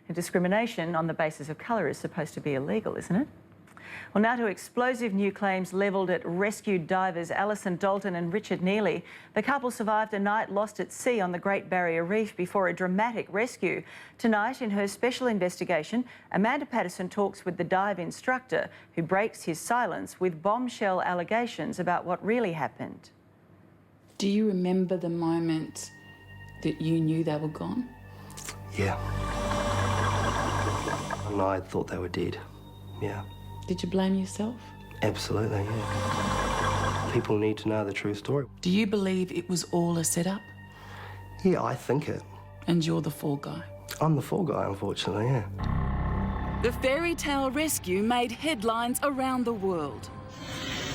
And discrimination on the basis of colour is supposed to be illegal, isn't it? Well, now to explosive new claims levelled at rescued divers Alison Dalton and Richard Neely. The couple survived a night lost at sea on the Great Barrier Reef before a dramatic rescue. Tonight, in her special investigation, Amanda Patterson talks with the dive instructor who breaks his silence with bombshell allegations about what really happened. Do you remember the moment that you knew they were gone? Yeah. And I thought they were dead, yeah. Did you blame yourself? Absolutely, yeah. People need to know the true story. Do you believe it was all a setup? Yeah, I think it. And you're the fall guy? I'm the fall guy, unfortunately, yeah. The fairy tale rescue made headlines around the world.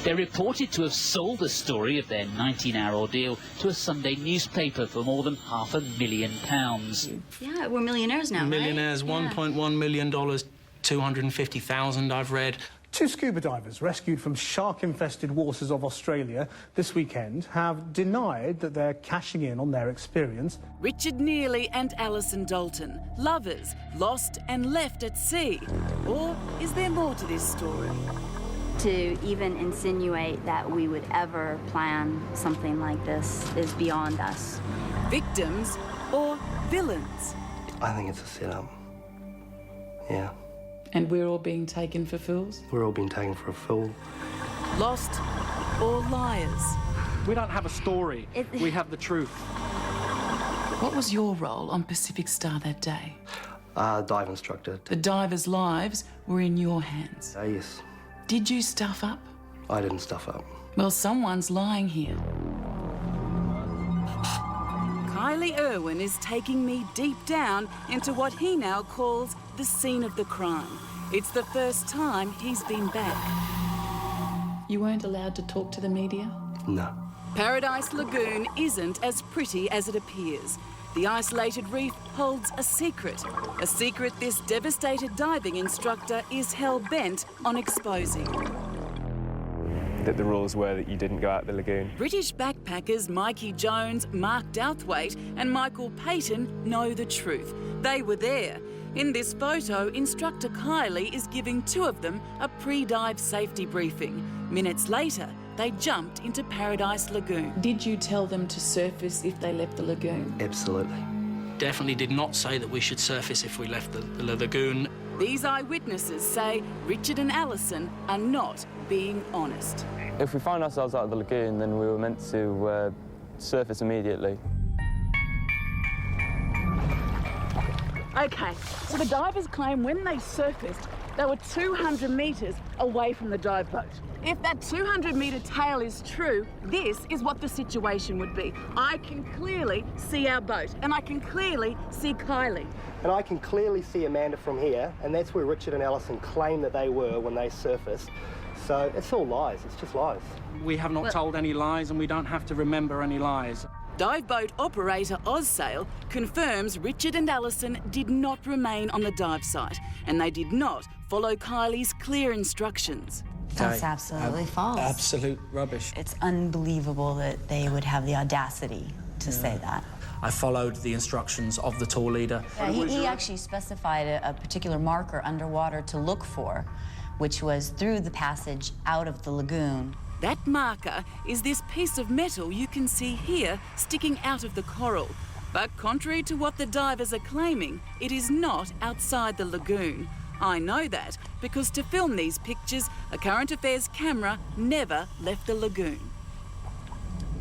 They're reported to have sold the story of their 19-hour ordeal to a Sunday newspaper for more than £500,000. Yeah, we're millionaires now, Millionaires, right? $1.1 million, 250,000 I've read. Two scuba divers rescued from shark-infested waters of Australia this weekend have denied that they're cashing in on their experience. Richard Neely and Alison Dalton, lovers, lost and left at sea. Or is there more to this story? To even insinuate that we would ever plan something like this is beyond us. Victims or villains? I think it's a setup. Yeah. And we're all being taken for fools? We're all being taken for a fool. Lost or liars? We don't have a story. We have the truth. What was your role on Pacific Star that day? Dive instructor. The divers' lives were in your hands. Yes. Did you stuff up? I didn't stuff up. Well, someone's lying here. Kylie Irwin is taking me deep down into what he now calls the scene of the crime. It's the first time he's been back. You weren't allowed to talk to the media? No. Paradise Lagoon isn't as pretty as it appears. The isolated reef holds a secret this devastated diving instructor is hell-bent on exposing. That the rules were that you didn't go out the lagoon. British backpackers Mikey Jones, Mark Douthwaite and Michael Payton know the truth. They were there. In this photo, instructor Kylie is giving two of them a pre-dive safety briefing. Minutes later, they jumped into Paradise Lagoon. Did you tell them to surface if they left the lagoon? Absolutely. Definitely did not say that we should surface if we left the lagoon. These eyewitnesses say Richard and Alison are not being honest. If we found ourselves out of the lagoon, then we were meant to surface immediately. OK, so the divers claim when they surfaced, they were 200 metres away from the dive boat. If that 200-metre tale is true, this is what the situation would be. I can clearly see our boat, and I can clearly see Kylie. And I can clearly see Amanda from here, and that's where Richard and Alison claim that they were when they surfaced. So it's all lies, it's just lies. We have not told any lies, and we don't have to remember any lies. Dive boat operator Ozsail confirms Richard and Alison did not remain on the dive site, and they did not follow Kylie's clear instructions. That's absolutely false. Absolute rubbish. It's unbelievable that they would have the audacity to say that. I followed the instructions of the tour leader. Yeah, he actually specified a particular marker underwater to look for, which was through the passage out of the lagoon. That marker is this piece of metal you can see here sticking out of the coral. But contrary to what the divers are claiming, it is not outside the lagoon. I know that because to film these pictures, a current affairs camera never left the lagoon.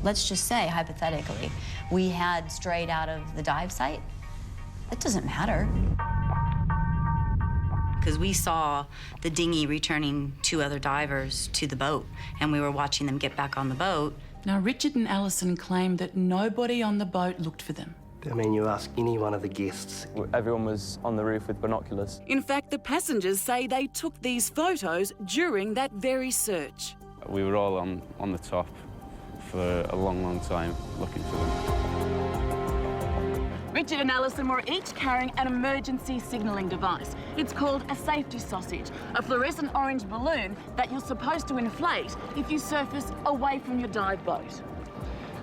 Let's just say, hypothetically, we had strayed out of the dive site. It doesn't matter. Because we saw the dinghy returning two other divers to the boat, and we were watching them get back on the boat. Now, Richard and Alison claim that nobody on the boat looked for them. I mean, you ask any one of the guests. Everyone was on the roof with binoculars. In fact, the passengers say they took these photos during that very search. We were all on the top for a long, long time looking for them. Richard and Alison were each carrying an emergency signalling device. It's called a safety sausage, a fluorescent orange balloon that you're supposed to inflate if you surface away from your dive boat.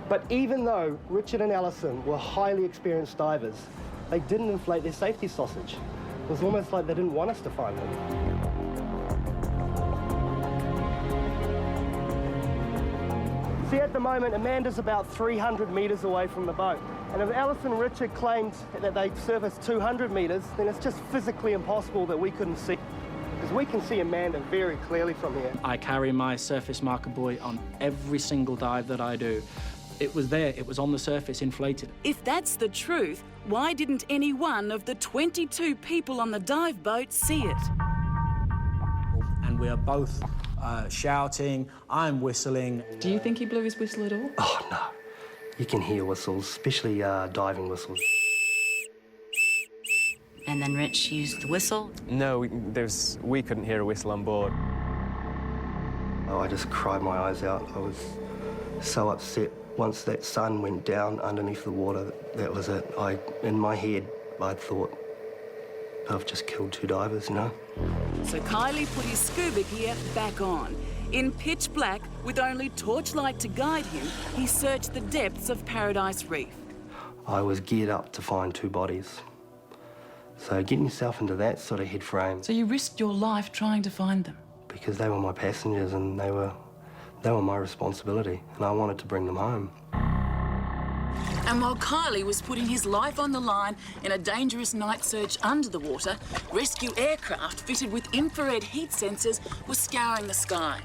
But even though Richard and Alison were highly experienced divers, they didn't inflate their safety sausage. It was almost like they didn't want us to find them. See, at the moment, Amanda's about 300 metres away from the boat. And if Alice and Richard claimed that they surfaced 200 metres, then it's just physically impossible that we couldn't see. Because we can see Amanda very clearly from here. I carry my surface marker buoy on every single dive that I do. It was there, it was on the surface, inflated. If that's the truth, why didn't any one of the 22 people on the dive boat see it? And we are both shouting, I'm whistling. Do you think he blew his whistle at all? Oh, no. You can hear whistles, especially diving whistles. And then Rich used the whistle. No, we couldn't hear a whistle on board. Oh, I just cried my eyes out. I was so upset. Once that sun went down underneath the water, that was it. In my head, I thought, I've just killed 2 divers, you know? So Kylie put his scuba gear back on. In pitch black, with only torchlight to guide him, he searched the depths of Paradise Reef. I was geared up to find 2 bodies. So getting yourself into that sort of head frame... So you risked your life trying to find them? Because they were my passengers and they were my responsibility, and I wanted to bring them home. And while Kylie was putting his life on the line in a dangerous night search under the water, rescue aircraft fitted with infrared heat sensors were scouring the sky.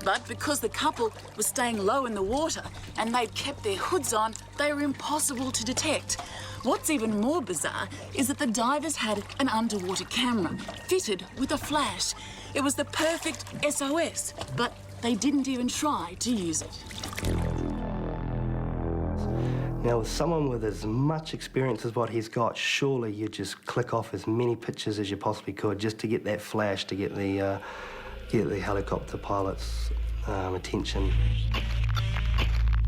But because the couple was staying low in the water and they'd kept their hoods on, they were impossible to detect. What's even more bizarre is that the divers had an underwater camera fitted with a flash. It was the perfect SOS, but they didn't even try to use it. Now, with someone with as much experience as what he's got, surely you just click off as many pictures as you possibly could just to get that flash, to get the helicopter pilot's attention.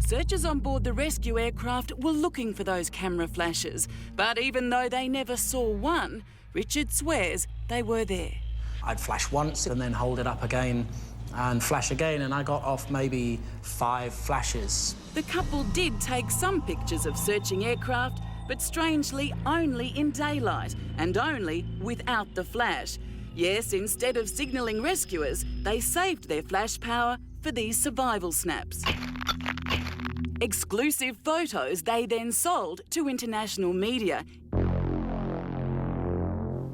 Searchers on board the rescue aircraft were looking for those camera flashes, but even though they never saw one, Richard swears they were there. I'd flash once and then hold it up again and flash again, and I got off maybe 5 flashes. The couple did take some pictures of searching aircraft, but strangely only in daylight and only without the flash. Yes, instead of signalling rescuers, they saved their flash power for these survival snaps. Exclusive photos they then sold to international media.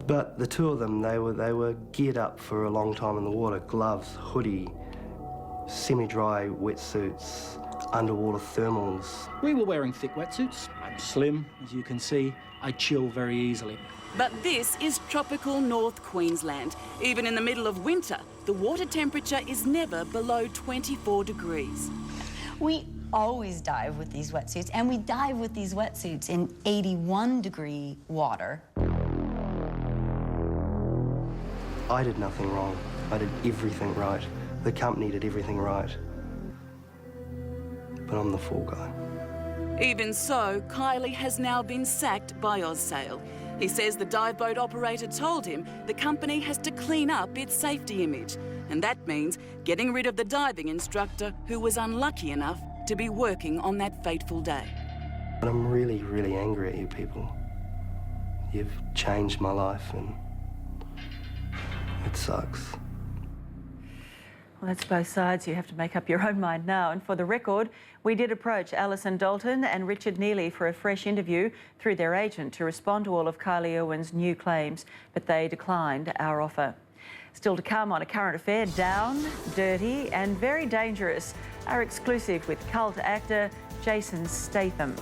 But the 2 of them, they were geared up for a long time in the water. Gloves, hoodie, semi-dry wetsuits, underwater thermals. We were wearing thick wetsuits. I'm slim, as you can see. I chill very easily. But this is tropical North Queensland. Even in the middle of winter, the water temperature is never below 24 degrees. We always dive with these wetsuits, and we dive with these wetsuits in 81-degree water. I did nothing wrong. I did everything right. The company did everything right. But I'm the fall guy. Even so, Kylie has now been sacked by AusSail. He says the dive boat operator told him the company has to clean up its safety image. And that means getting rid of the diving instructor who was unlucky enough to be working on that fateful day. But I'm really, really angry at you people. You've changed my life and it sucks. Well, that's both sides. You have to make up your own mind now. And for the record, we did approach Alison Dalton and Richard Neely for a fresh interview through their agent to respond to all of Kylie Irwin's new claims, but they declined our offer. Still to come on A Current Affair, down, dirty and very dangerous, our exclusive with cult actor Jason Statham.